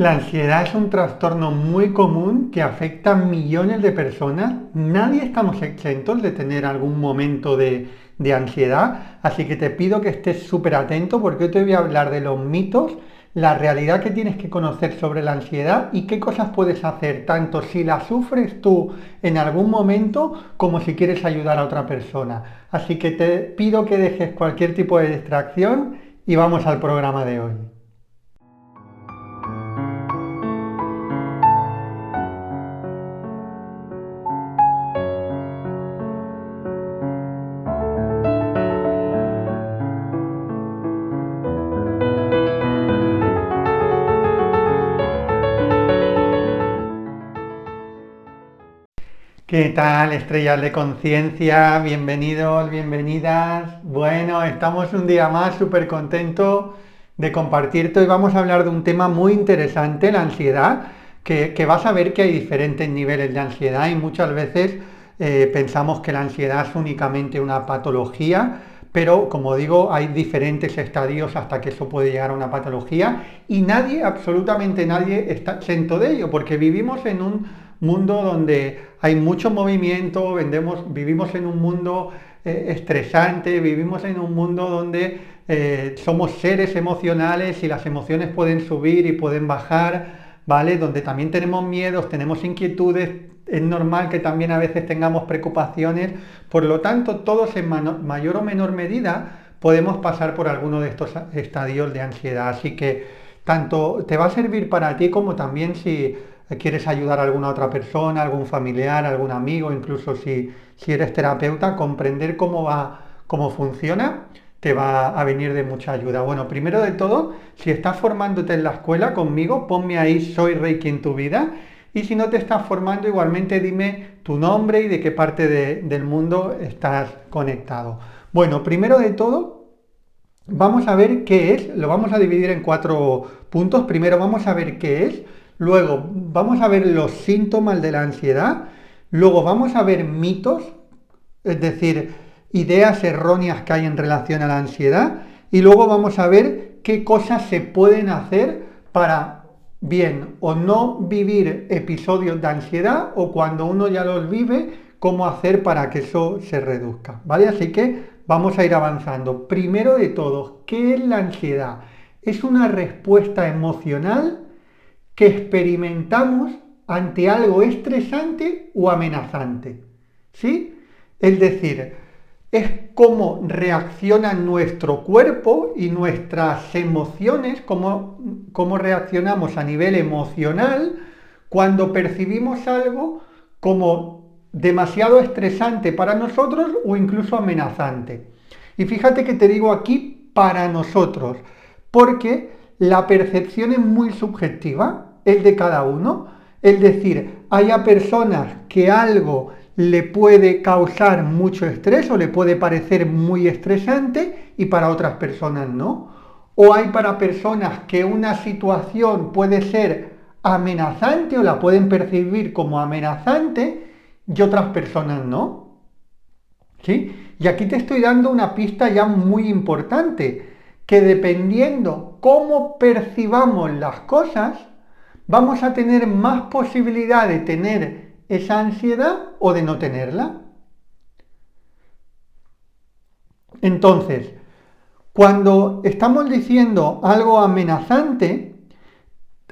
La ansiedad es un trastorno muy común que afecta a millones de personas. Nadie estamos exentos de tener algún momento de ansiedad, así que te pido que estés súper atento porque hoy te voy a hablar de los mitos, la realidad que tienes que conocer sobre la ansiedad y qué cosas puedes hacer, tanto si la sufres tú en algún momento como si quieres ayudar a otra persona. Así que te pido que dejes cualquier tipo de distracción y vamos al programa de hoy. ¿Qué tal, estrellas de conciencia? Bienvenidos, bienvenidas. Bueno, estamos un día más súper contentos de compartirte. Hoy vamos a hablar de un tema muy interesante, la ansiedad, que vas a ver que hay diferentes niveles de ansiedad y muchas veces pensamos que la ansiedad es únicamente una patología, pero como digo, hay diferentes estadios hasta que eso puede llegar a una patología y nadie, absolutamente nadie, está exento de ello, porque vivimos en un mundo donde hay mucho movimiento, vivimos en un mundo estresante, vivimos en un mundo donde somos seres emocionales y las emociones pueden subir y pueden bajar, ¿vale? Donde también tenemos miedos, tenemos inquietudes, es normal que también a veces tengamos preocupaciones, por lo tanto todos en mayor o menor medida podemos pasar por alguno de estos estadios de ansiedad, así que tanto te va a servir para ti como también si quieres ayudar a alguna otra persona, algún familiar, algún amigo, incluso si eres terapeuta, comprender cómo funciona, te va a venir de mucha ayuda. Bueno, primero de todo, si estás formándote en la escuela conmigo, ponme ahí Soy Reiki en tu vida. Y si no te estás formando, igualmente dime tu nombre y de qué parte del mundo estás conectado. Bueno, primero de todo, vamos a ver qué es, lo vamos a dividir en 4 puntos. Primero vamos a ver qué es, luego vamos a ver los síntomas de la ansiedad, luego vamos a ver mitos, es decir, ideas erróneas que hay en relación a la ansiedad, y luego vamos a ver qué cosas se pueden hacer para bien o no vivir episodios de ansiedad o cuando uno ya los vive, cómo hacer para que eso se reduzca, ¿vale? Así que vamos a ir avanzando. Primero de todo, ¿qué es la ansiedad? Es una respuesta emocional que experimentamos ante algo estresante o amenazante. ¿Sí? Es decir, es cómo reacciona nuestro cuerpo y nuestras emociones, cómo reaccionamos a nivel emocional cuando percibimos algo como demasiado estresante para nosotros o incluso amenazante. Y fíjate que te digo aquí para nosotros, porque la percepción es muy subjetiva, el de cada uno. Es decir, haya personas que algo le puede causar mucho estrés o le puede parecer muy estresante y para otras personas no. O hay para personas que una situación puede ser amenazante o la pueden percibir como amenazante y otras personas no. ¿Sí? Y aquí te estoy dando una pista ya muy importante, que dependiendo cómo percibamos las cosas, vamos a tener más posibilidad de tener esa ansiedad o de no tenerla. Entonces, cuando estamos diciendo algo amenazante,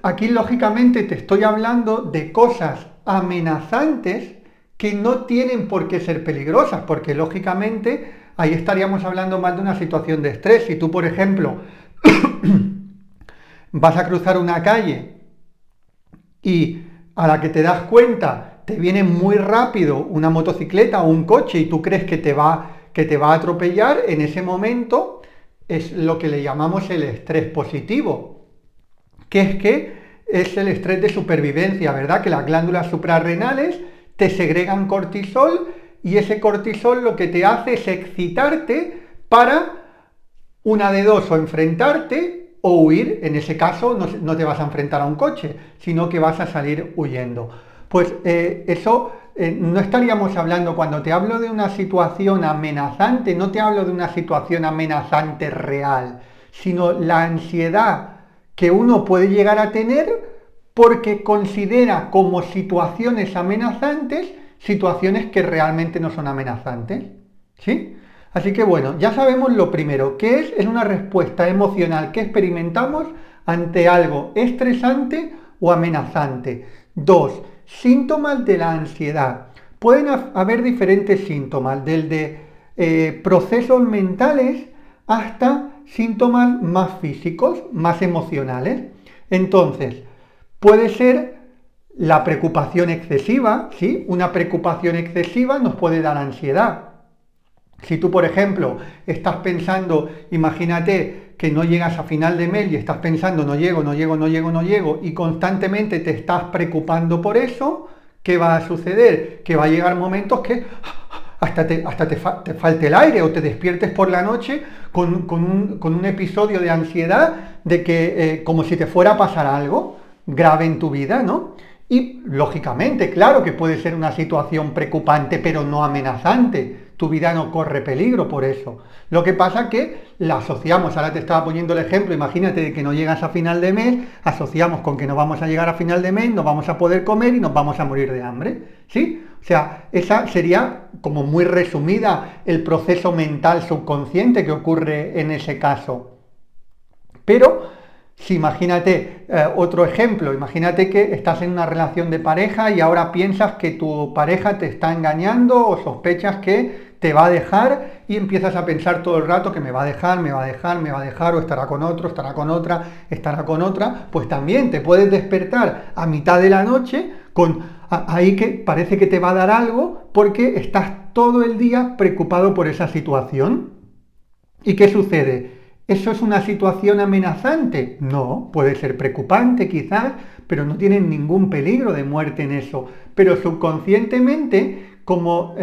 aquí lógicamente te estoy hablando de cosas amenazantes que no tienen por qué ser peligrosas, porque lógicamente ahí estaríamos hablando más de una situación de estrés. Si tú, por ejemplo, vas a cruzar una calle y a la que te das cuenta te viene muy rápido una motocicleta o un coche y tú crees que te va a atropellar, en ese momento es lo que le llamamos el estrés positivo, que es el estrés de supervivencia, ¿verdad? Que las glándulas suprarrenales te segregan cortisol y ese cortisol lo que te hace es excitarte para una de dos, o enfrentarte o huir. En ese caso no te vas a enfrentar a un coche, sino que vas a salir huyendo. Pues eso no estaríamos hablando, cuando te hablo de una situación amenazante, no te hablo de una situación amenazante real, sino la ansiedad que uno puede llegar a tener porque considera como situaciones amenazantes situaciones que realmente no son amenazantes. ¿Sí? Así que bueno, ya sabemos lo primero, que es una respuesta emocional que experimentamos ante algo estresante o amenazante. 2. Síntomas de la ansiedad. Pueden haber diferentes síntomas, desde procesos mentales hasta síntomas más físicos, más emocionales. Entonces, puede ser la preocupación excesiva, ¿sí? Una preocupación excesiva nos puede dar ansiedad. Si tú, por ejemplo, estás pensando, imagínate que no llegas a final de mes y estás pensando, no llego, no llego, no llego, no llego, y constantemente te estás preocupando por eso, ¿qué va a suceder? Que va a llegar momentos que hasta te falte el aire o te despiertes por la noche con un episodio de ansiedad de que como si te fuera a pasar algo grave en tu vida, ¿no? Y lógicamente, claro que puede ser una situación preocupante, pero no amenazante. Tu vida no corre peligro por eso. Lo que pasa es que la asociamos, ahora te estaba poniendo el ejemplo, imagínate de que no llegas a final de mes, asociamos con que no vamos a llegar a final de mes, no vamos a poder comer y nos vamos a morir de hambre. ¿Sí? O sea, esa sería como muy resumida el proceso mental subconsciente que ocurre en ese caso. Pero si imagínate otro ejemplo, imagínate que estás en una relación de pareja y ahora piensas que tu pareja te está engañando o sospechas que te va a dejar y empiezas a pensar todo el rato que me va a dejar, me va a dejar, me va a dejar o estará con otro, estará con otra, estará con otra, pues también te puedes despertar a mitad de la noche con ahí que parece que te va a dar algo porque estás todo el día preocupado por esa situación. ¿Y qué sucede? ¿Eso es una situación amenazante? No, puede ser preocupante quizás, pero no tienen ningún peligro de muerte en eso. Pero subconscientemente, como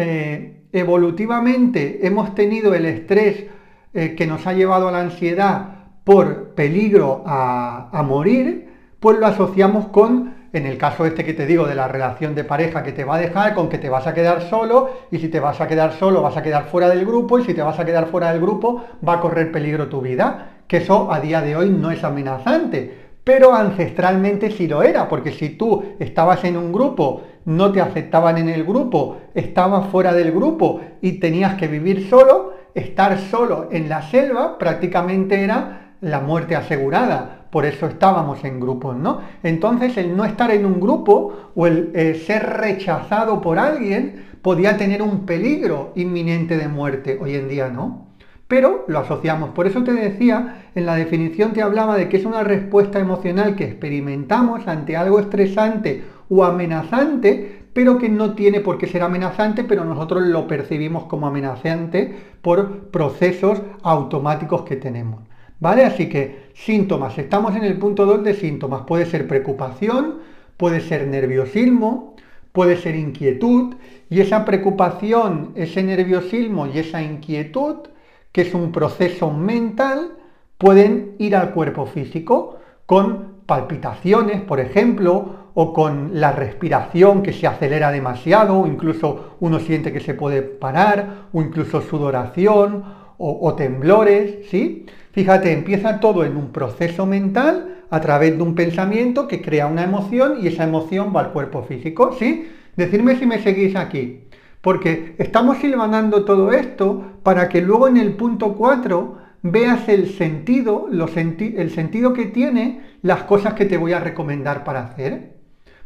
evolutivamente hemos tenido el estrés que nos ha llevado a la ansiedad por peligro a morir, pues lo asociamos con, en el caso este que te digo de la relación de pareja que te va a dejar, con que te vas a quedar solo, y si te vas a quedar solo vas a quedar fuera del grupo, y si te vas a quedar fuera del grupo va a correr peligro tu vida, que eso a día de hoy no es amenazante, pero ancestralmente sí lo era, porque si tú estabas en un grupo, no te aceptaban en el grupo, estabas fuera del grupo y tenías que vivir solo, estar solo en la selva prácticamente era la muerte asegurada. Por eso estábamos en grupos, ¿no? Entonces el no estar en un grupo o el ser rechazado por alguien podía tener un peligro inminente de muerte. Hoy en día no. Pero lo asociamos. Por eso te decía, en la definición te hablaba de que es una respuesta emocional que experimentamos ante algo estresante o amenazante, pero que no tiene por qué ser amenazante, pero nosotros lo percibimos como amenazante por procesos automáticos que tenemos. ¿Vale? Así que síntomas, estamos en el punto 2 de síntomas. Puede ser preocupación, puede ser nerviosismo, puede ser inquietud, y esa preocupación, ese nerviosismo y esa inquietud, que es un proceso mental, pueden ir al cuerpo físico con palpitaciones, por ejemplo, o con la respiración que se acelera demasiado, o incluso uno siente que se puede parar, o incluso sudoración, o temblores, ¿sí? Fíjate, empieza todo en un proceso mental a través de un pensamiento que crea una emoción y esa emoción va al cuerpo físico, ¿sí? Decidme si me seguís aquí, porque estamos hilvanando todo esto para que luego en el punto 4 veas el sentido, el sentido que tiene las cosas que te voy a recomendar para hacer.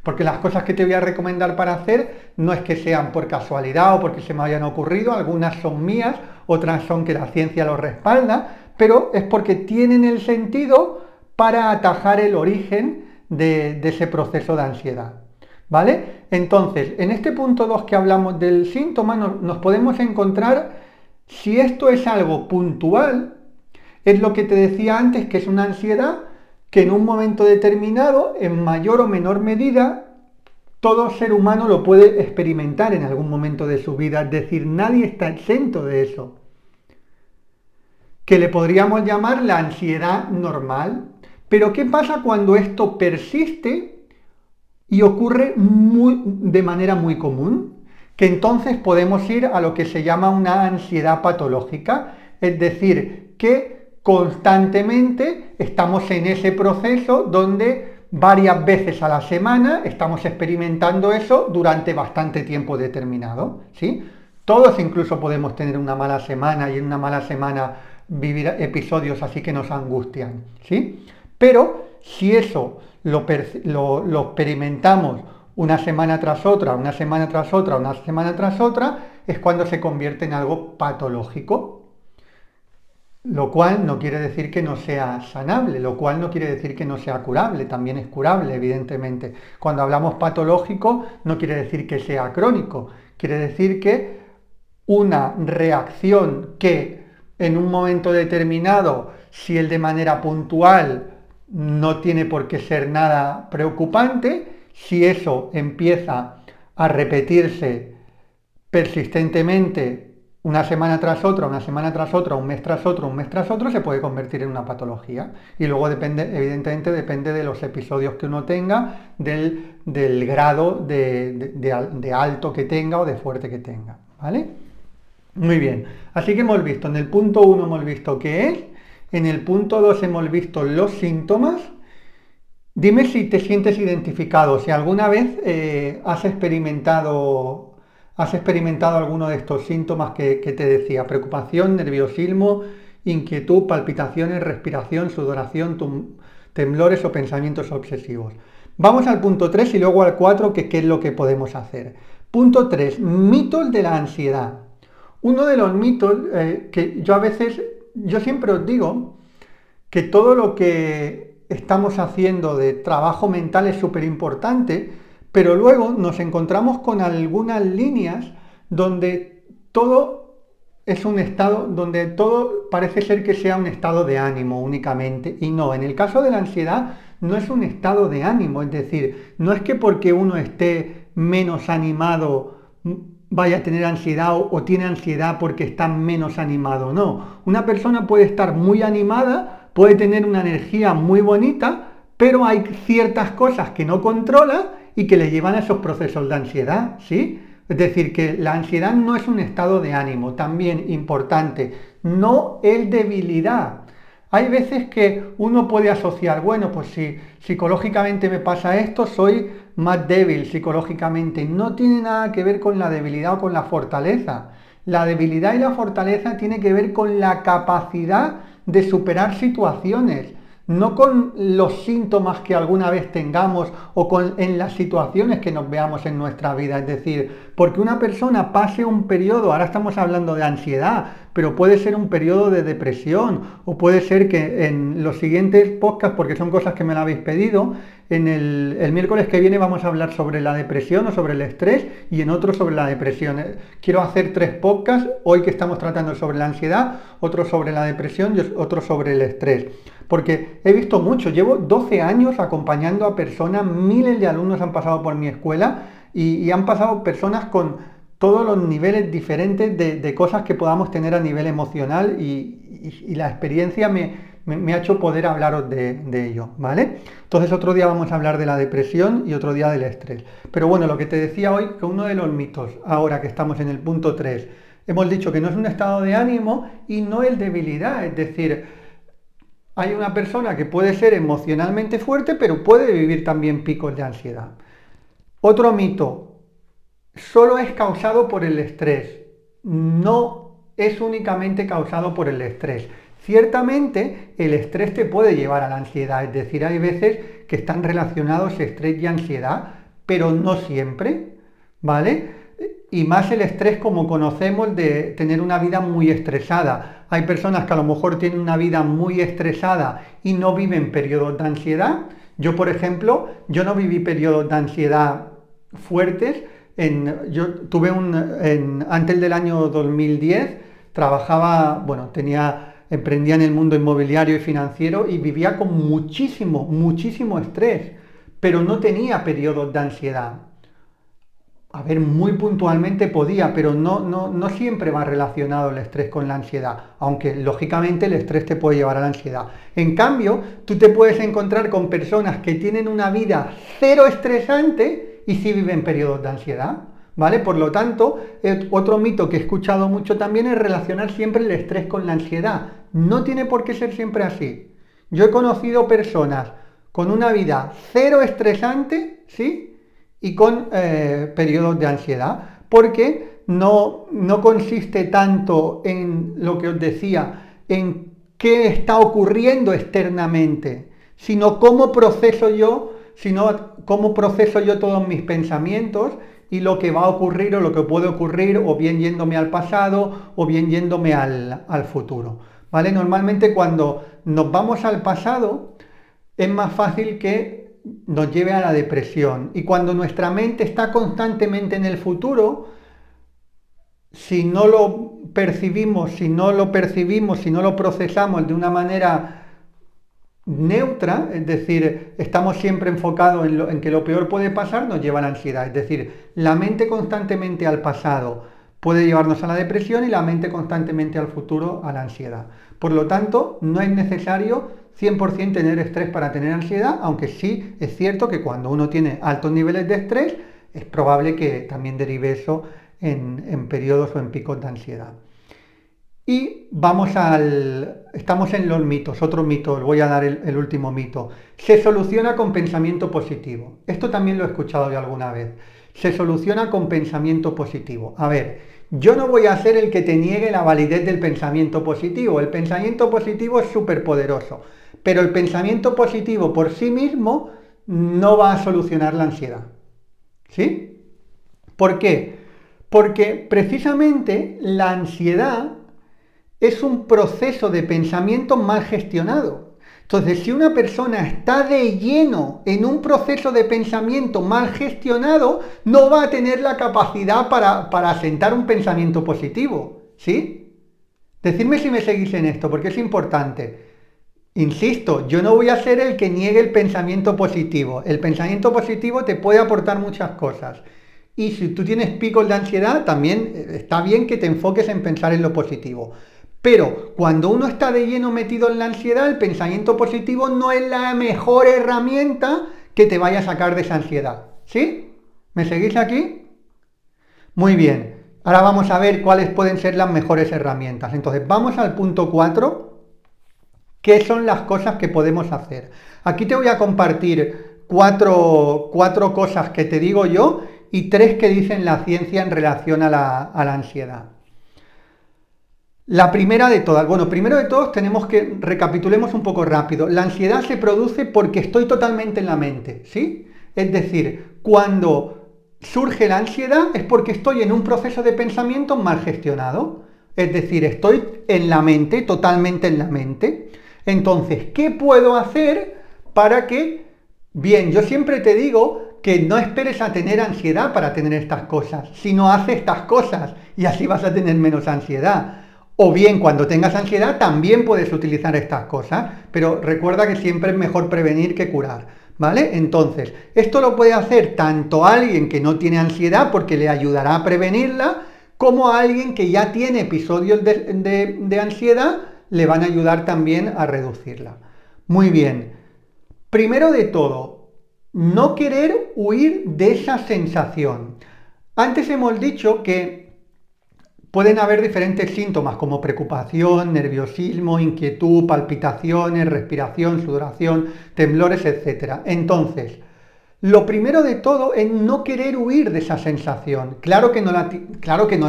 Porque las cosas que te voy a recomendar para hacer no es que sean por casualidad o porque se me hayan ocurrido, algunas son mías, otras son que la ciencia lo respalda, pero es porque tienen el sentido para atajar el origen de ese proceso de ansiedad. ¿Vale? Entonces, en este punto 2 que hablamos del síntoma, nos podemos encontrar si esto es algo puntual, es lo que te decía antes, que es una ansiedad que en un momento determinado, en mayor o menor medida, todo ser humano lo puede experimentar en algún momento de su vida, es decir, nadie está exento de eso. Que le podríamos llamar la ansiedad normal. Pero ¿qué pasa cuando esto persiste y ocurre de manera muy común? Que entonces podemos ir a lo que se llama una ansiedad patológica, es decir, que constantemente estamos en ese proceso donde varias veces a la semana, estamos experimentando eso durante bastante tiempo determinado, ¿sí? Todos incluso podemos tener una mala semana y en una mala semana vivir episodios así que nos angustian, ¿sí? Pero si eso lo experimentamos una semana tras otra, una semana tras otra, una semana tras otra, es cuando se convierte en algo patológico. Lo cual no quiere decir que no sea sanable, lo cual no quiere decir que no sea curable, también es curable, evidentemente. Cuando hablamos patológico, no quiere decir que sea crónico, quiere decir que una reacción que en un momento determinado, si el de manera puntual no tiene por qué ser nada preocupante, si eso empieza a repetirse persistentemente una semana tras otra, una semana tras otra, un mes tras otro, un mes tras otro, se puede convertir en una patología. Y luego depende, evidentemente, depende de los episodios que uno tenga, del grado de alto que tenga o de fuerte que tenga. ¿Vale? Muy bien. Así que hemos visto, en el punto 1 hemos visto qué es, en el punto 2 hemos visto los síntomas. Dime si te sientes identificado, si alguna vez has experimentado alguno de estos síntomas que te decía: preocupación, nerviosismo, inquietud, palpitaciones, respiración, sudoración, temblores o pensamientos obsesivos. Vamos al punto 3 y luego al 4, que qué es lo que podemos hacer. Punto 3, mitos de la ansiedad. Uno de los mitos que yo siempre os digo que todo lo que estamos haciendo de trabajo mental es súper importante, pero luego nos encontramos con algunas líneas donde todo es un estado, donde todo parece ser que sea un estado de ánimo únicamente, y no, en el caso de la ansiedad no es un estado de ánimo, es decir, no es que porque uno esté menos animado vaya a tener ansiedad o tiene ansiedad porque está menos animado, no, una persona puede estar muy animada, puede tener una energía muy bonita, pero hay ciertas cosas que no controla y que le llevan a esos procesos de ansiedad, ¿sí? Es decir, que la ansiedad no es un estado de ánimo, también importante, no es debilidad. Hay veces que uno puede asociar, bueno, pues si psicológicamente me pasa esto, soy más débil psicológicamente. No tiene nada que ver con la debilidad o con la fortaleza. La debilidad y la fortaleza tiene que ver con la capacidad de superar situaciones, no con los síntomas que alguna vez tengamos o en las situaciones que nos veamos en nuestra vida. Es decir, porque una persona pase un periodo, ahora estamos hablando de ansiedad, pero puede ser un periodo de depresión, o puede ser que en los siguientes podcasts, porque son cosas que me la habéis pedido, en el miércoles que viene vamos a hablar sobre la depresión o sobre el estrés, y en otro sobre la depresión. Quiero hacer 3 podcasts, hoy que estamos tratando sobre la ansiedad, otro sobre la depresión y otro sobre el estrés. Porque he visto mucho, llevo 12 años acompañando a personas, miles de alumnos han pasado por mi escuela y han pasado personas con todos los niveles diferentes de cosas que podamos tener a nivel emocional, y la experiencia me ha hecho poder hablaros de ello, ¿vale? Entonces otro día vamos a hablar de la depresión y otro día del estrés. Pero bueno, lo que te decía hoy, que uno de los mitos, ahora que estamos en el punto 3, hemos dicho que no es un estado de ánimo y no es debilidad, es decir, hay una persona que puede ser emocionalmente fuerte, pero puede vivir también picos de ansiedad. Otro mito, solo es causado por el estrés. No es únicamente causado por el estrés. Ciertamente el estrés te puede llevar a la ansiedad, es decir, hay veces que están relacionados estrés y ansiedad, pero no siempre, ¿vale? Y más el estrés, como conocemos, de tener una vida muy estresada. Hay personas que a lo mejor tienen una vida muy estresada y no viven periodos de ansiedad. Yo, por ejemplo, yo no viví periodos de ansiedad fuertes. Yo tuve antes del año 2010, trabajaba, bueno, emprendía en el mundo inmobiliario y financiero y vivía con muchísimo estrés, pero no tenía periodos de ansiedad. A ver, muy puntualmente podía, pero no siempre va relacionado el estrés con la ansiedad, aunque lógicamente el estrés te puede llevar a la ansiedad. En cambio, tú te puedes encontrar con personas que tienen una vida cero estresante y sí viven periodos de ansiedad, ¿vale? Por lo tanto, otro mito que he escuchado mucho también es relacionar siempre el estrés con la ansiedad. No tiene por qué ser siempre así. Yo he conocido personas con una vida cero estresante, ¿sí? Y con periodos de ansiedad, porque no consiste tanto en lo que os decía, en qué está ocurriendo externamente, sino cómo proceso yo todos mis pensamientos y lo que va a ocurrir o lo que puede ocurrir, o bien yéndome al pasado o bien yéndome al futuro. ¿Vale? Normalmente cuando nos vamos al pasado es más fácil que nos lleve a la depresión. Y cuando nuestra mente está constantemente en el futuro, si no lo percibimos, si no lo procesamos de una manera neutra, es decir, estamos siempre enfocados en que lo peor puede pasar, nos lleva a la ansiedad. Es decir, la mente constantemente al pasado puede llevarnos a la depresión y la mente constantemente al futuro a la ansiedad. Por lo tanto, no es necesario 100% tener estrés para tener ansiedad, aunque sí es cierto que cuando uno tiene altos niveles de estrés, es probable que también derive eso en periodos o en picos de ansiedad. Y estamos en los mitos, otro mito, os voy a dar el último mito. Se soluciona con pensamiento positivo. Esto también lo he escuchado yo alguna vez. Se soluciona con pensamiento positivo. A ver, yo no voy a ser el que te niegue la validez del pensamiento positivo. El pensamiento positivo es súper poderoso, pero el pensamiento positivo por sí mismo no va a solucionar la ansiedad. ¿Sí? ¿Por qué? Porque precisamente la ansiedad es un proceso de pensamiento mal gestionado. Entonces, si una persona está de lleno en un proceso de pensamiento mal gestionado, no va a tener la capacidad para asentar un pensamiento positivo. ¿Sí? Decidme si me seguís en esto, porque es importante. Insisto, yo no voy a ser el que niegue el pensamiento positivo. El pensamiento positivo te puede aportar muchas cosas. Y si tú tienes picos de ansiedad, también está bien que te enfoques en pensar en lo positivo. Pero cuando uno está de lleno metido en la ansiedad, el pensamiento positivo no es la mejor herramienta que te vaya a sacar de esa ansiedad. ¿Sí? ¿Me seguís aquí? Muy bien. Ahora vamos a ver cuáles pueden ser las mejores herramientas. Entonces, vamos al punto 4. ¿Qué son las cosas que podemos hacer? Aquí te voy a compartir cuatro cosas que te digo yo y 3 que dicen la ciencia en relación a la ansiedad. La primera de todas, bueno, primero de todos tenemos que recapitulemos un poco rápido. La ansiedad se produce porque estoy totalmente en la mente, ¿sí? Es decir, cuando surge la ansiedad es porque estoy en un proceso de pensamiento mal gestionado. Es decir, estoy en la mente, totalmente en la mente. Entonces, ¿qué puedo hacer para que... Bien, yo siempre te digo que no esperes a tener ansiedad para tener estas cosas, sino haz estas cosas y así vas a tener menos ansiedad. O bien, cuando tengas ansiedad, también puedes utilizar estas cosas, pero recuerda que siempre es mejor prevenir que curar, ¿vale? Entonces, esto lo puede hacer tanto alguien que no tiene ansiedad porque le ayudará a prevenirla, como a alguien que ya tiene episodios de ansiedad, le van a ayudar también a reducirla. Muy bien. Primero de todo, no querer huir de esa sensación. Antes hemos dicho que pueden haber diferentes síntomas como preocupación, nerviosismo, inquietud, palpitaciones, respiración, sudoración, temblores, etc. Entonces, lo primero de todo es no querer huir de esa sensación. Claro que no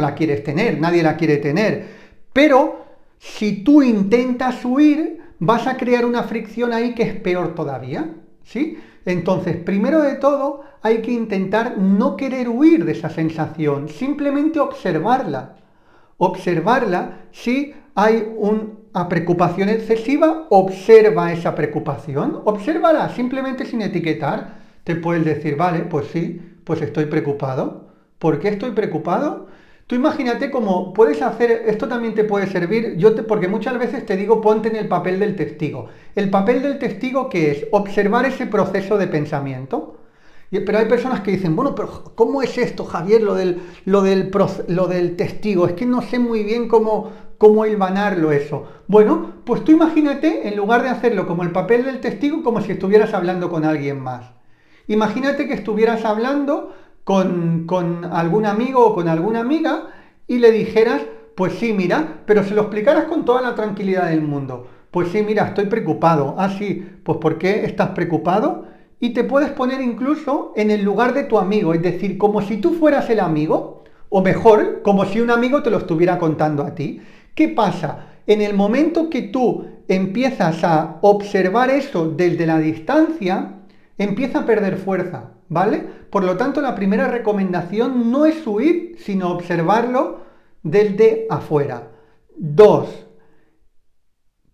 la quieres tener, nadie la quiere tener, pero si tú intentas huir, vas a crear una fricción ahí que es peor todavía, ¿sí? Entonces, primero de todo, hay que intentar no querer huir de esa sensación, simplemente observarla. Observarla, si hay una preocupación excesiva, observa esa preocupación, obsérvala simplemente sin etiquetar. Te puedes decir, vale, pues sí, pues estoy preocupado. ¿Por qué estoy preocupado? Tú imagínate cómo puedes hacer, esto también te puede servir, porque muchas veces te digo ponte en el papel del testigo. El papel del testigo, ¿qué es? Observar ese proceso de pensamiento. Pero hay personas que dicen, bueno, pero ¿cómo es esto, Javier, lo del testigo? Es que no sé muy bien cómo hilvanarlo eso. Bueno, pues tú imagínate, en lugar de hacerlo como el papel del testigo, como si estuvieras hablando con alguien más. Imagínate que estuvieras hablando con algún amigo o con alguna amiga y le dijeras, pues sí, mira, pero se lo explicaras con toda la tranquilidad del mundo. Pues sí, mira, estoy preocupado. Ah, sí, pues ¿por qué estás preocupado? Y te puedes poner incluso en el lugar de tu amigo, es decir, como si tú fueras el amigo, o mejor, como si un amigo te lo estuviera contando a ti. ¿Qué pasa? En el momento que tú empiezas a observar eso desde la distancia, empieza a perder fuerza, ¿vale? Por lo tanto, la primera recomendación no es huir, sino observarlo desde afuera. Dos,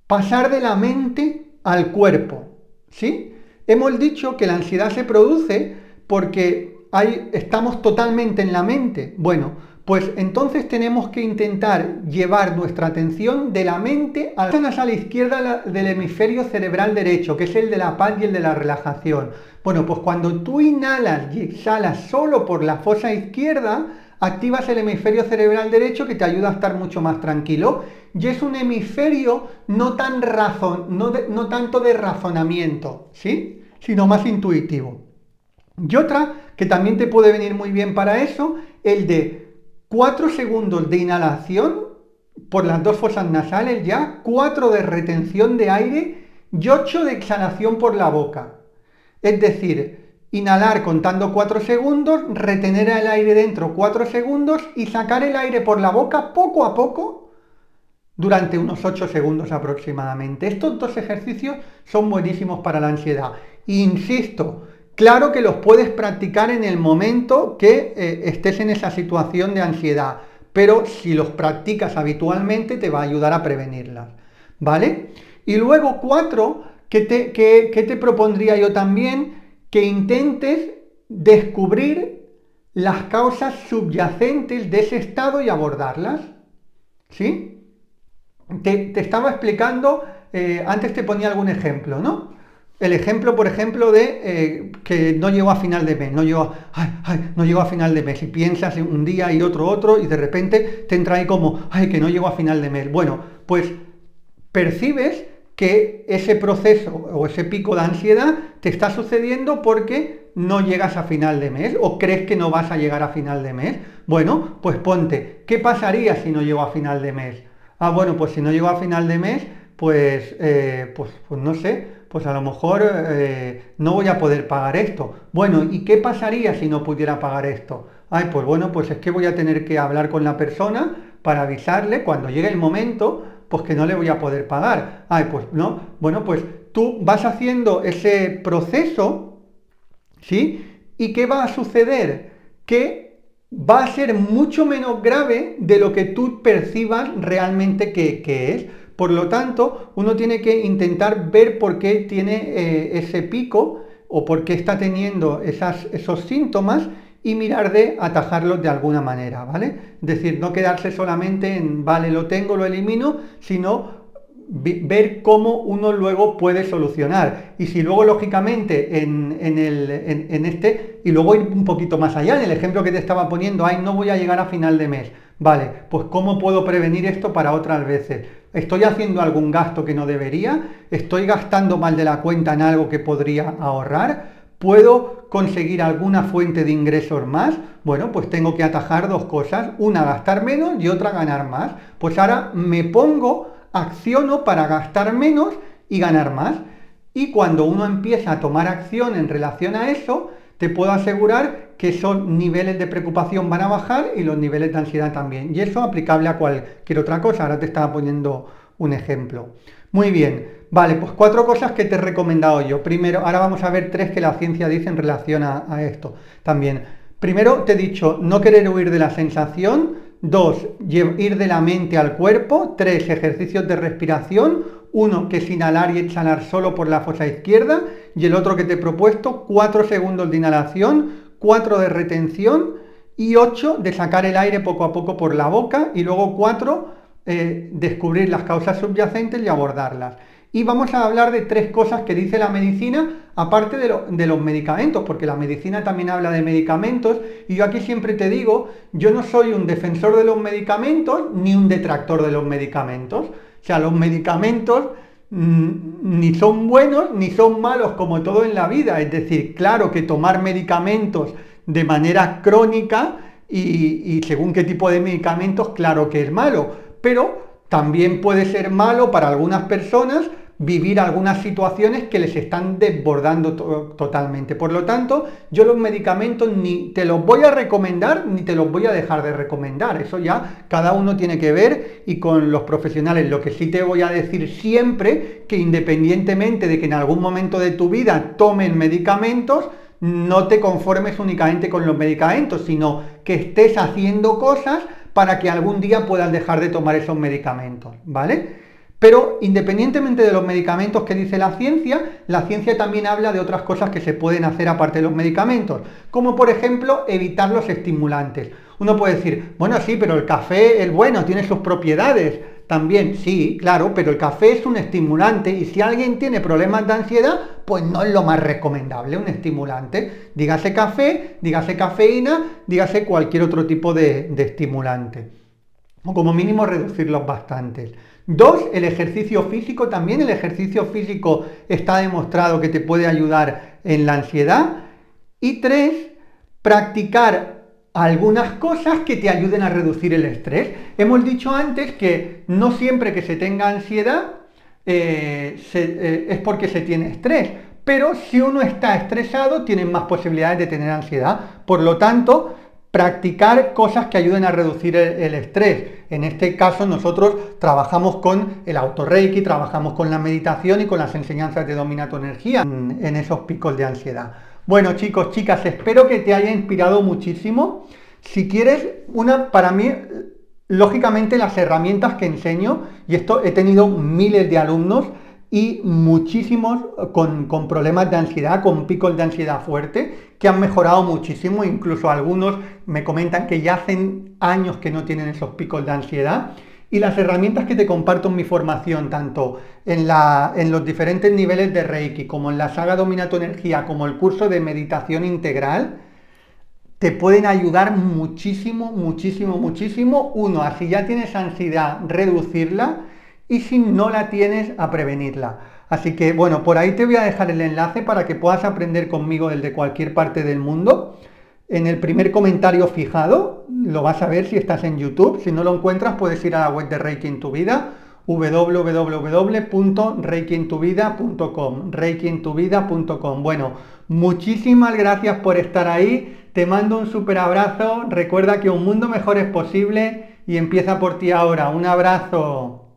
pasar de la mente al cuerpo, ¿sí? Hemos dicho que la ansiedad se produce porque estamos totalmente en la mente. Bueno, pues entonces tenemos que intentar llevar nuestra atención de la mente a la izquierda del hemisferio cerebral derecho, que es el de la paz y el de la relajación. Bueno, pues cuando tú inhalas y exhalas solo por la fosa izquierda, activas el hemisferio cerebral derecho que te ayuda a estar mucho más tranquilo. Y es un hemisferio no tanto de razonamiento, ¿sí? Sino más intuitivo. Y otra que también te puede venir muy bien para eso, el de 4 segundos de inhalación por las dos fosas nasales ya, 4 de retención de aire y 8 de exhalación por la boca. Es decir, inhalar contando 4 segundos, retener el aire dentro 4 segundos y sacar el aire por la boca poco a poco durante unos 8 segundos aproximadamente. Estos dos ejercicios son buenísimos para la ansiedad. Insisto, claro que los puedes practicar en el momento que estés en esa situación de ansiedad, pero si los practicas habitualmente te va a ayudar a prevenirlas, ¿vale? Y luego 4, ¿qué te propondría yo también? Que intentes descubrir las causas subyacentes de ese estado y abordarlas, ¿sí? Te estaba explicando, antes te ponía algún ejemplo, ¿no? El ejemplo, por ejemplo, de que no llego a final de mes, no llego a final de mes, y piensas en un día y otro, y de repente te entra ahí como, que no llego a final de mes. Bueno, pues percibes que ese proceso o ese pico de ansiedad te está sucediendo porque no llegas a final de mes o crees que no vas a llegar a final de mes. Bueno, pues ponte, ¿qué pasaría si no llego a final de mes? Bueno, pues si no llego a final de mes, pues no sé, pues a lo mejor no voy a poder pagar esto. Bueno, ¿y qué pasaría si no pudiera pagar esto? Pues bueno, pues es que voy a tener que hablar con la persona para avisarle cuando llegue el momento, pues que no le voy a poder pagar. Pues no, bueno, pues tú vas haciendo ese proceso, ¿sí? ¿Y qué va a suceder? Que va a ser mucho menos grave de lo que tú percibas realmente que es. Por lo tanto, uno tiene que intentar ver por qué tiene ese pico o por qué está teniendo esos síntomas y mirar de atajarlos de alguna manera, ¿vale? Es decir, no quedarse solamente en, vale, lo tengo, lo elimino, sino ver cómo uno luego puede solucionar. Y si luego, lógicamente, y luego ir un poquito más allá, en el ejemplo que te estaba poniendo, no voy a llegar a final de mes. Vale, pues ¿cómo puedo prevenir esto para otras veces? ¿Estoy haciendo algún gasto que no debería? ¿Estoy gastando mal de la cuenta en algo que podría ahorrar? ¿Puedo conseguir alguna fuente de ingresos más? Bueno, pues tengo que atajar dos cosas, una gastar menos y otra ganar más. Pues ahora acciono para gastar menos y ganar más. Y cuando uno empieza a tomar acción en relación a eso, te puedo asegurar que esos niveles de preocupación van a bajar y los niveles de ansiedad también. Y eso aplicable a cualquier otra cosa. Ahora te estaba poniendo un ejemplo. Muy bien, vale, pues 4 cosas que te he recomendado yo. Primero, ahora vamos a ver 3 que la ciencia dice en relación a esto también. Primero, te he dicho, no querer huir de la sensación. 2, ir de la mente al cuerpo. 3, ejercicios de respiración. 1, que es inhalar y exhalar solo por la fosa izquierda. Y el otro que te he propuesto, 4 segundos de inhalación, 4 de retención y 8 de sacar el aire poco a poco por la boca. Y luego 4, descubrir las causas subyacentes y abordarlas. Y vamos a hablar de 3 cosas que dice la medicina, aparte de los medicamentos, porque la medicina también habla de medicamentos, y yo aquí siempre te digo, yo no soy un defensor de los medicamentos, ni un detractor de los medicamentos. O sea, los medicamentos ni son buenos ni son malos, como todo en la vida. Es decir, claro que tomar medicamentos de manera crónica y según qué tipo de medicamentos, claro que es malo. Pero También puede ser malo para algunas personas vivir algunas situaciones que les están desbordando totalmente. Por lo tanto, yo los medicamentos ni te los voy a recomendar ni te los voy a dejar de recomendar. Eso ya cada uno tiene que ver y con los profesionales. Lo que sí te voy a decir siempre, que independientemente de que en algún momento de tu vida tomen medicamentos, no te conformes únicamente con los medicamentos, sino que estés haciendo cosas para que algún día puedas dejar de tomar esos medicamentos, ¿vale? Pero independientemente de los medicamentos que dice la ciencia también habla de otras cosas que se pueden hacer aparte de los medicamentos, como por ejemplo evitar los estimulantes. Uno puede decir, bueno, sí, pero el café es bueno, tiene sus propiedades. También, sí, claro, pero el café es un estimulante y si alguien tiene problemas de ansiedad, pues no es lo más recomendable un estimulante. Dígase café, dígase cafeína, dígase cualquier otro tipo de estimulante. O como mínimo reducirlos bastante. 2, el ejercicio físico. También el ejercicio físico está demostrado que te puede ayudar en la ansiedad. Y 3, practicar algunas cosas que te ayuden a reducir el estrés. Hemos dicho antes que no siempre que se tenga ansiedad es porque se tiene estrés, pero si uno está estresado tiene más posibilidades de tener ansiedad. Por lo tanto, practicar cosas que ayuden a reducir el estrés. En este caso nosotros trabajamos con el autorreiki, trabajamos con la meditación y con las enseñanzas de Domina tu Energía en esos picos de ansiedad. Bueno, chicos, chicas, espero que te haya inspirado muchísimo. Si quieres, para mí, lógicamente las herramientas que enseño, y esto he tenido miles de alumnos y muchísimos con problemas de ansiedad, con picos de ansiedad fuerte, que han mejorado muchísimo, incluso algunos me comentan que ya hacen años que no tienen esos picos de ansiedad. Y las herramientas que te comparto en mi formación, tanto en los diferentes niveles de Reiki, como en la saga Domina tu Energía, como el curso de meditación integral, te pueden ayudar muchísimo, muchísimo, muchísimo. Uno, así ya tienes ansiedad, reducirla, y si no la tienes, a prevenirla. Así que, bueno, por ahí te voy a dejar el enlace para que puedas aprender conmigo desde cualquier parte del mundo. En el primer comentario fijado, lo vas a ver si estás en YouTube. Si no lo encuentras, puedes ir a la web de Reiki en tu vida, www.reikientuvida.com, reikientuvida.com. Bueno, muchísimas gracias por estar ahí. Te mando un súper abrazo. Recuerda que un mundo mejor es posible y empieza por ti ahora. Un abrazo.